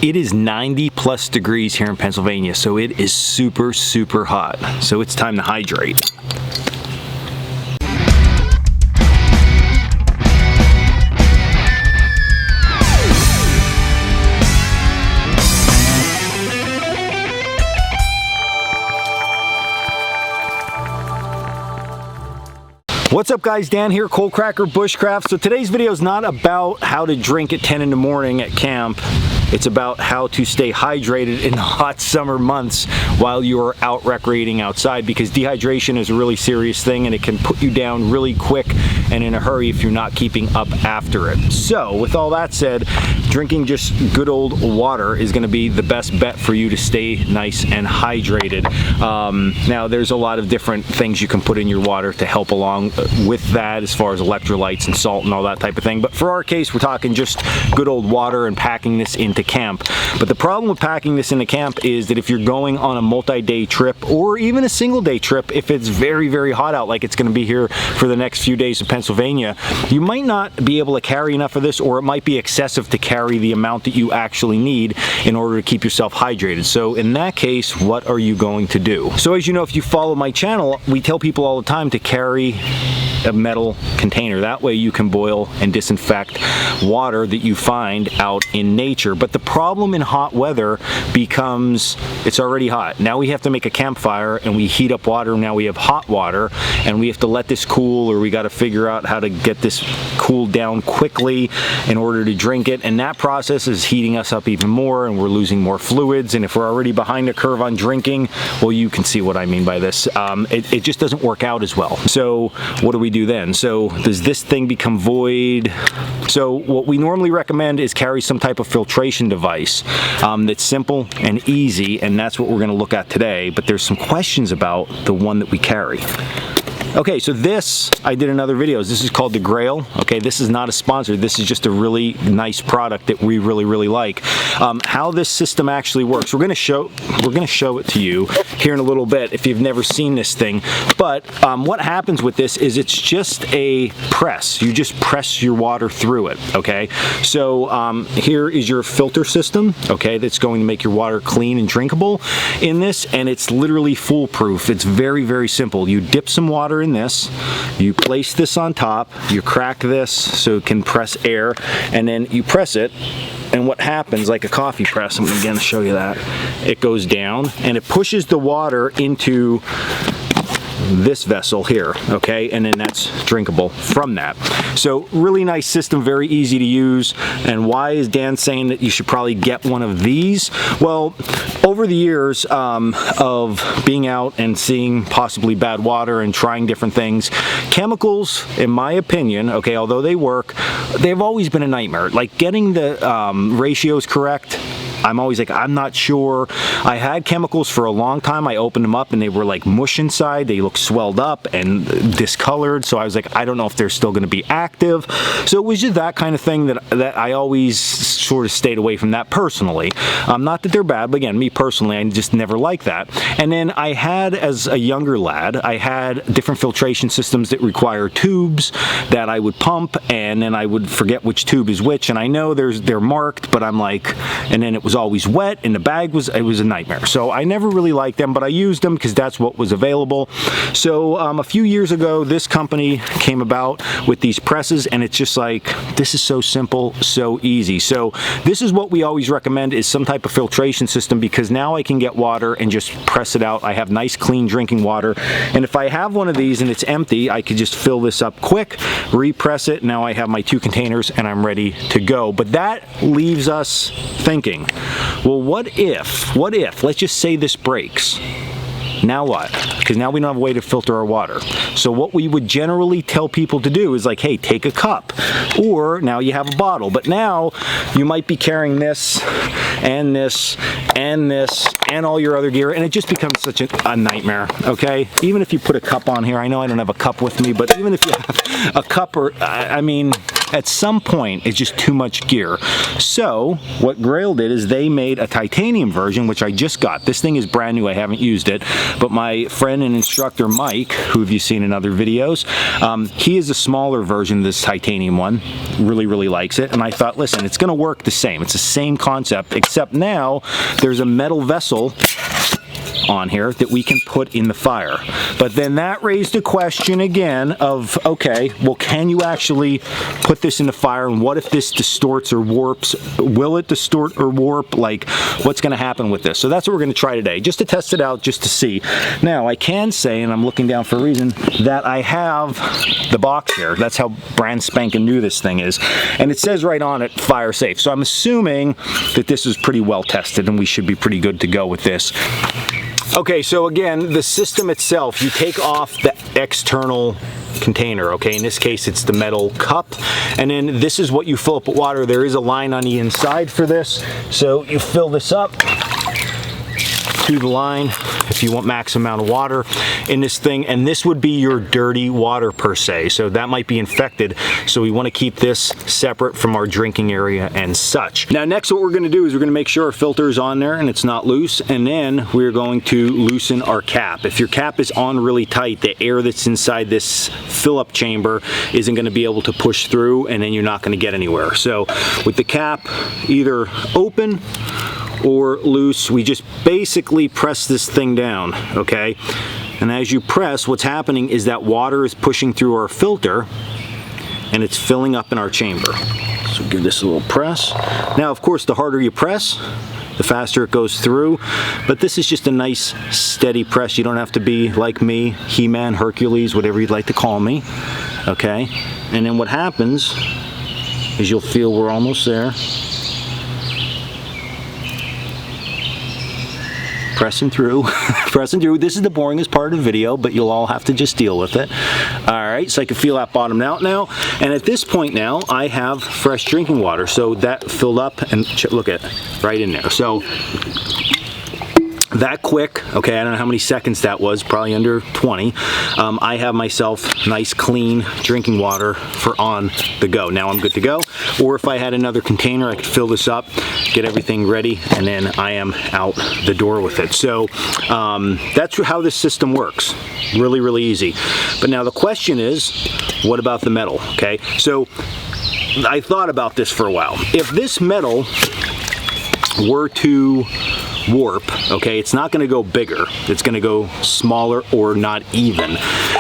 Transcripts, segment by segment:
it is 90+ degrees here in Pennsylvania, so it is super, super hot. So it's time to hydrate. What's up guys, Dan here, Coalcracker Bushcraft. So today's video is not about how to drink at 10 in the morning at camp. It's about how to stay hydrated in the hot summer months while you're out recreating outside, because dehydration is a really serious thing and it can put you down really quick and in a hurry if you're not keeping up after it. So with all that said, drinking just good old water is going to be the best bet for you to stay nice and hydrated. Now there's a lot of different things you can put in your water to help along with that, as far as electrolytes and salt and all that type of thing. But for our case, we're talking just good old water and packing this into camp. But the problem with packing this into camp is that if you're going on a multi-day trip or even a single-day trip, if it's very, very hot out like it's going to be here for the next few days in Pennsylvania, you might not be able to carry enough of this, or it might be excessive to carry the amount that you actually need in order to keep yourself hydrated. So in that case, what are you going to do? So as you know, if you follow my channel, we tell people all the time to carry a metal container. That way you can boil and disinfect water that you find out in nature. But the problem in hot weather becomes it's already hot. Now we have to make a campfire and we heat up water. Now we have hot water and we have to let this cool, or we got to figure out how to get this cooled down quickly in order to drink it. And that process is heating us up even more, and we're losing more fluids. And if we're already behind the curve on drinking, well, you can see what I mean by this. It just doesn't work out as well. So what do we do then? So does this thing become void? So what we normally recommend is carry some type of filtration device that's simple and easy, and that's what we're going to look at today. But there's some questions about the one that we carry. Okay, so this, I did in other videos. This is called the Grayl. Okay, this is not a sponsor. This is just a really nice product that we really, really like. How this system actually works, we're gonna show it to you here in a little bit if you've never seen this thing. But what happens with this is it's just a press. You just press your water through it. Okay, so here is your filter system. Okay, that's going to make your water clean and drinkable in this, and it's literally foolproof. It's very, very simple. You dip some water in this, you place this on top, you crack this so it can press air, and then you press it, and what happens, like a coffee press, I'm going to show you that, it goes down and it pushes the water into this vessel here, okay, and then that's drinkable from that. So really nice system, very easy to use. And why is Dan saying that you should probably get one of these? Well, over the years of being out and seeing possibly bad water and trying different things, chemicals, in my opinion, okay, although they work, they've always been a nightmare. Like getting the ratios correct, I'm always like, I'm not sure. I had chemicals for a long time. I opened them up and they were like mush inside. They looked swelled up and discolored. So I was like, I don't know if they're still going to be active. So it was just that kind of thing that I always sort of stayed away from that personally. Not that they're bad, but again, me personally, I just never liked that. And then I had, as a younger lad, I had different filtration systems that require tubes that I would pump, and then I would forget which tube is which. And I know they're marked, but I'm like, and then it was always wet, and the bag was a nightmare. So I never really liked them, but I used them because that's what was available. So a few years ago, this company came about with these presses, and it's just like, this is so simple, so easy. So this is what we always recommend, is some type of filtration system, because now I can get water and just press it out. I have nice, clean drinking water. And if I have one of these and it's empty, I could just fill this up quick, repress it. Now I have my 2 containers and I'm ready to go. But that leaves us thinking, well, what if, let's just say this breaks. Now what? Because now we don't have a way to filter our water. So what we would generally tell people to do is like, hey, take a cup, or now you have a bottle, but now you might be carrying this and this and this and all your other gear, and it just becomes such a nightmare. Okay, even if you put a cup on here, I know I don't have a cup with me, but even if you have a cup, or I mean, at some point it's just too much gear. So what Grayl did is they made a titanium version, which I just got. This thing is brand new, I haven't used it, but my friend and instructor Mike, who have you seen in other videos, he is a smaller version of this titanium one. Really likes it, and I thought, listen, it's going to work the same. It's the same concept, except now there's a metal vessel on here that we can put in the fire. But then that raised a question again of, okay, well, can you actually put this in the fire, and what if this distorts or warps? Will it distort or warp? Like, what's going to happen with this? So that's what we're going to try today, just to test it out, just to see. Now, I can say, and I'm looking down for a reason, that I have the box here. That's how brand spanking new this thing is. And it says right on it, fire safe. So I'm assuming that this is pretty well tested, and we should be pretty good to go with this. Okay, so again, the system itself, you take off the external container, okay? In this case, it's the metal cup, and then this is what you fill up with water. There is a line on the inside for this, so you fill this up to the line if you want max amount of water in this thing, and this would be your dirty water per se, so that might be infected, so we want to keep this separate from our drinking area and such. Now next, what we're going to do is we're going to make sure our filter is on there and it's not loose, and then we're going to loosen our cap. If your cap is on really tight, the air that's inside this fill-up chamber isn't going to be able to push through, and then you're not going to get anywhere. So with the cap either open or loose, we just basically press this thing down, okay? And as you press, what's happening is that water is pushing through our filter and it's filling up in our chamber. So give this a little press. Now, of course, the harder you press, the faster it goes through, but this is just a nice steady press. You don't have to be like me, He-Man, Hercules, whatever you'd like to call me, okay? And then what happens is you'll feel we're almost there. Pressing through, pressing through. This is the boringest part of the video, but you'll all have to just deal with it. All right, so I can feel that bottomed out now. And at this point now, I have fresh drinking water. So that filled up, and look at it, right in there. So that quick, okay, I don't know how many seconds that was, probably under 20. I have myself nice clean drinking water for on the go. Now I'm good to go. Or if I had another container, I could fill this up, get everything ready, and then I am out the door with it. So that's how this system works. Really easy. But now the question is, what about the metal, okay? So I thought about this for a while. If this metal were to warp, okay, it's not going to go bigger, it's going to go smaller or not even,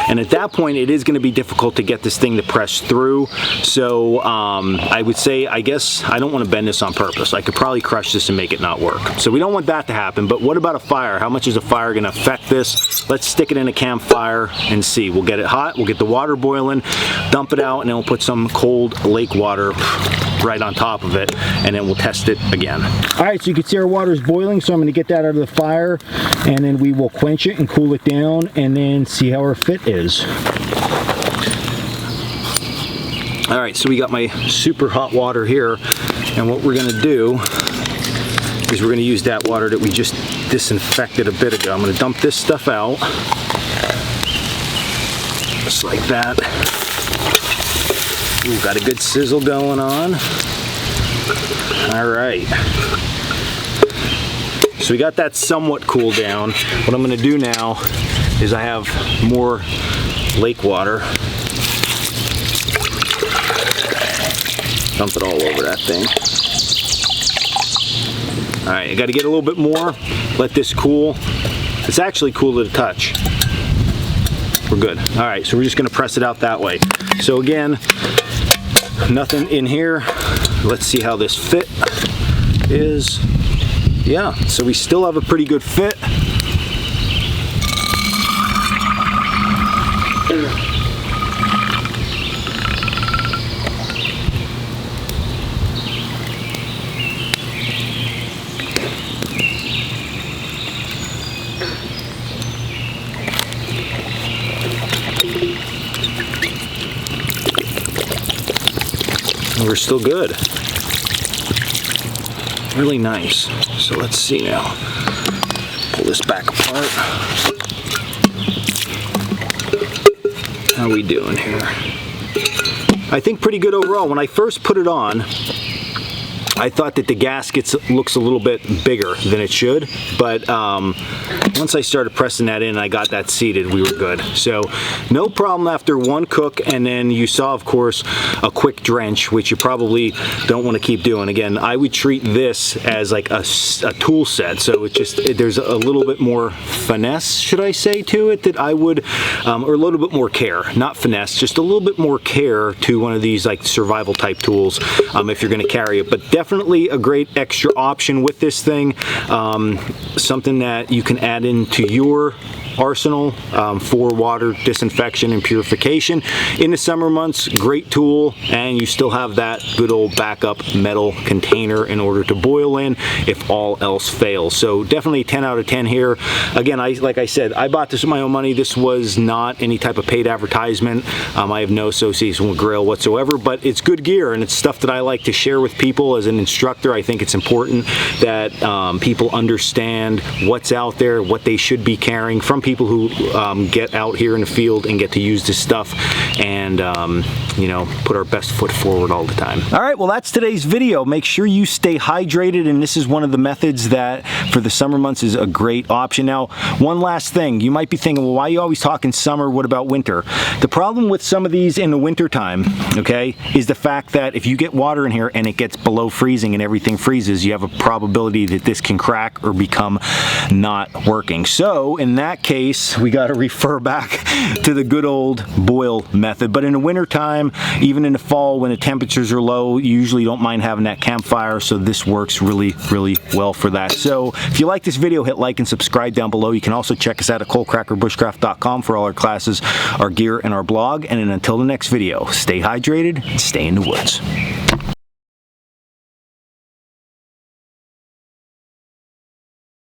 and at that point it is going to be difficult to get this thing to press through. So I would say, I guess I don't want to bend this on purpose. I could probably crush this and make it not work, so we don't want that to happen. But what about a fire? How much is a fire going to affect this? Let's stick it in a campfire and see. We'll get it hot, we'll get the water boiling, dump it out, and then we'll put some cold lake water right on top of it, and then we'll test it again. All right, so you can see our water is boiling, so I'm going to get that out of the fire, and then we will quench it and cool it down, and then see how our fit is. All right, so we got my super hot water here, and what we're going to do is we're going to use that water that we just disinfected a bit ago. I'm going to dump this stuff out, just like that. Ooh, got a good sizzle going on. All right. So we got that somewhat cooled down. What I'm going to do now is I have more lake water. Dump it all over that thing. All right, I got to get a little bit more. Let this cool. It's actually cool to the touch. We're good. All right, so we're just going to press it out that way. So again, nothing in here. Let's see how this fit is. Yeah, so we still have a pretty good fit. We're still good. Really nice. So let's see now. Pull this back apart. How we doing here? I think pretty good overall. When I first put it on, I thought that the gasket looks a little bit bigger than it should, but once I started pressing that in and I got that seated, we were good. So no problem after one cook, and then you saw, of course, a quick drench, which you probably don't want to keep doing. Again, I would treat this as like a tool set, so it just, there's a little bit more finesse, should I say, to it that I would, or a little bit more care, not finesse, just a little bit more care to one of these like survival type tools if you're going to carry it. But definitely a great extra option with this thing, something that you can add into your arsenal for water disinfection and purification in the summer months. Great tool, and you still have that good old backup metal container in order to boil in if all else fails. So definitely 10 out of 10 here. Again, like I said, I bought this with my own money. This was not any type of paid advertisement. I have no association with Grayl whatsoever, but it's good gear, and it's stuff that I like to share with people as an instructor. I think it's important that people understand what's out there, what they should be carrying, from people who get out here in the field and get to use this stuff, and you know, put our best foot forward all the time. All right, well, that's today's video. Make sure you stay hydrated, and this is one of the methods that for the summer months is a great option. Now, one last thing, you might be thinking, well, why are you always talking summer? What about winter? The problem with some of these in the winter time, okay, is the fact that if you get water in here and it gets below freezing and everything freezes, you have a probability that this can crack or become not working. So in that case, we got to refer back to the good old boil method. But in the winter time, even in the fall when the temperatures are low, you usually don't mind having that campfire, so this works really, really well for that. So if you like this video, hit like and subscribe down below. You can also check us out at Coalcrackerbushcraft.com for all our classes, our gear, and our blog. And then until the next video, stay hydrated and stay in the woods.